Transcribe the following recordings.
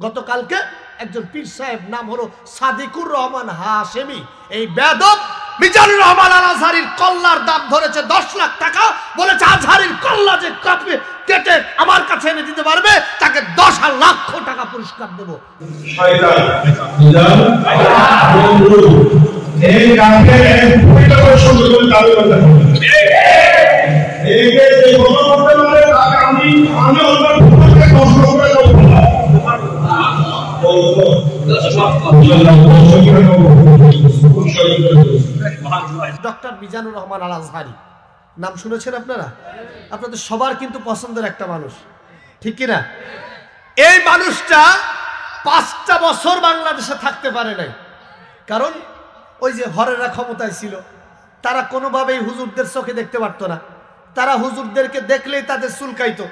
গতকালকে একজন পীর সাহেব, নাম হলো সাদিকুর রহমান হাশেমি, এই বেয়াদব মিজানুর রহমান আল আজহারীর কল্লার দাম ধরেছে 10 লাখ টাকা। বলেছে আজহারীর কল্লা যে কাটবে কেটে আমার কাছে এনে দিতে পারবে তাকে 10 লক্ষ টাকা পুরস্কার দেব। ডক্টর মিজানুর রহমান আল আজহারী নাম শুনেছেন আপনারা? আপনাদের সবার কিন্তু পছন্দের একটা মানুষ, ঠিক কিনা? এই মানুষটা 5টা বছর বাংলাদেশে থাকতে পারে নাই, কারণ ওই যে হরেরা ক্ষমতায় ছিল, তারা কোনোভাবেই হুজুরদের চোখে দেখতে পারতো না। তারা হুজুরদেরকে দেখলেই তাদের চুলকাইতো।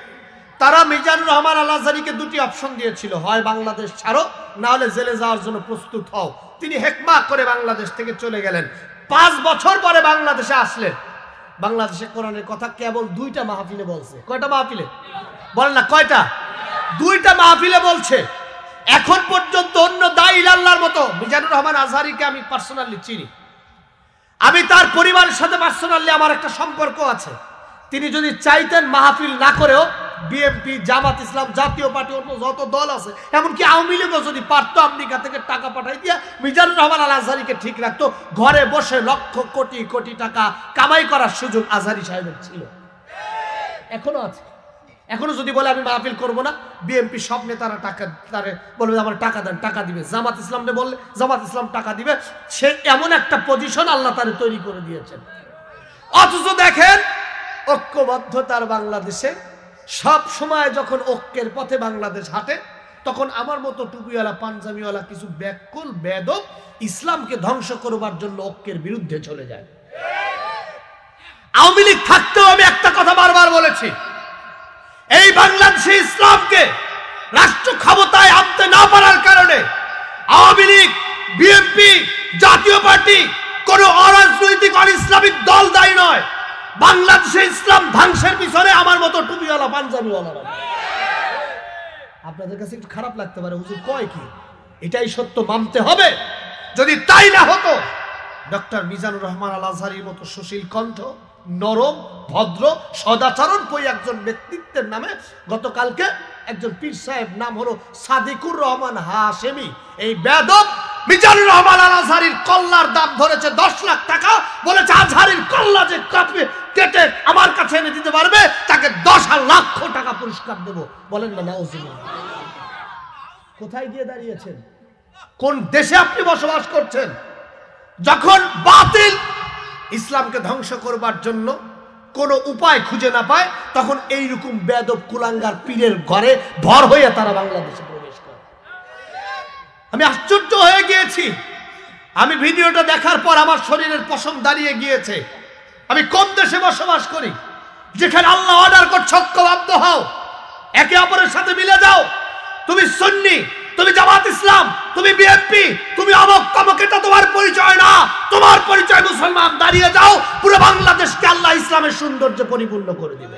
তারা মিজানুর রহমান আল আজহারীকে 2টি অপশন দিয়েছিল, হয় বাংলাদেশ ছাড়ো, না হলে জেলে যাওয়ার জন্য প্রস্তুত হও। তিনি হেকমা করে বাংলাদেশ থেকে চলে গেলেন। 5 বছর পরে বাংলাদেশে আসলেন। বাংলাদেশে কোরআনের কথা কেবল 2টা মাহফিলে বলছে। কয়টা মাহফিলে বলেন না? কয়টা? 2টা মাহফিলে বলছে। এখন পর্যন্ত অন্য দাঈ আল্লাহর মতো মিজানুর রহমান আজহারীকে আমি পার্সোনালি চিনি। আমি তার পরিবারের সাথে পার্সোনালি আমার একটা সম্পর্ক আছে। তিনি যদি চাইতেন মাহফিল না করেও বিএনপি, জামাত ইসলাম, জাতীয় পার্টি, অন্য যত দল আছে, এমনকি আওয়ামী লীগও যদি পারতো আমেরিকা থেকে টাকা পাঠাই দিয়া মিজানুর রহমান আল আজহারীকে ঠিক রাখতো, ঘরে বসে লক্ষ কোটি কোটি টাকা কামাই করার সুযোগ আজহারী সাহেবের ছিল, এখনো আছে। এখনো যদি বলে আমি মাহফিল করবো না, বিএনপি সব নেতারা টাকা তারে বলবে আমার টাকা দেন, টাকা দিবে। জামাত ইসলামকে বললে জামাত ইসলাম টাকা দিবে। সে এমন একটা পজিশন আল্লাহ তারে তৈরি করে দিয়েছেন। অথচ দেখেন ঐক্যবদ্ধতার বাংলাদেশে সব সময় যখন ঐক্যের পথে বাংলাদেশ হাঁটে, তখন আমার মতো টুপিওয়ালা পাঞ্জাবিওয়ালা কিছু ব্যাকুল বেদব ইসলামকে ধ্বংস করবার জন্য ঐক্যের বিরুদ্ধে চলে যায়। আওয়ামী লীগ থাকতেও আমি একটা কথা বারবার বলেছি, এই বাংলাদেশে ইসলামকে রাষ্ট্র ক্ষমতায় আনতে না পারার কারণে আওয়ামী লীগ, বিএনপি, জাতীয় পার্টি কোন অরাজনৈতিক ইসলামিক দল দায়ী নয়। বাংলাদেশে ইসলাম ধ্বংসের পিছনে আমার মতো টুপিওয়ালা পাঞ্জাবিওয়ালা। আপনাদের কাছে একটু খারাপ লাগতে পারে, হুজুর কয় কি? এটাই সত্য, মানতে হবে। যদি তাই না হতো, ডক্টর মিজানুর রহমান আল আজহারীর মতো সুশীল কণ্ঠ, নরম, ভদ্র, সদাচরণপ্রিয় একজন ব্যক্তিত্বের নামে গতকালকে একজন পীর সাহেব, নাম হলো সাদিকুর রহমান হাশেমি, এই বেয়াদব মিজানুর রহমান আল আজহারীর কল্লার দাম ধরেছে 10 লাখ টাকা। বলেছে আজহারীর কল্লা যে কাটবে কেটে আমার কাছে এনে দিতে পারবে তাকে 10 লক্ষ টাকা পুরস্কার দেব। বলেন না নাউজুবিল্লাহ। কোথায় গিয়ে দাঁড়িয়েছেন? কোন দেশে আপনি বসবাস করছেন? যখন বাতিল ইসলামকে ধ্বংস করবার জন্য কোনো উপায় খুঁজে না পায়, তখন এইরকম বেয়াদব কুলাঙ্গার পীরের ঘরে ভর হয়ে তারা বাংলাদেশে প্রবেশ করে। আমি আশ্চর্য হয়ে গিয়েছি। আমি ভিডিওটা দেখার পর আমার শরীরের পশম দাঁড়িয়ে গিয়েছে। আমি কোন দেশে বসবাস করি যেখানে আল্লাহ অর্ডার করছে ঐক্যবদ্ধ হও, একে অপরের সাথে মিলে যাও। তুমি সুন্নি, তুমি জামাত ইসলাম, তুমি বিএনপি, তুমি অমুক তমুক, এটা তোমার পরিচয় না। তোমার পরিচয় মুসলমান। দাঁড়িয়ে যাও, পুরো বাংলাদেশকে আল্লাহ ইসলামের সৌন্দর্যে পরিপূর্ণ করে দিবে।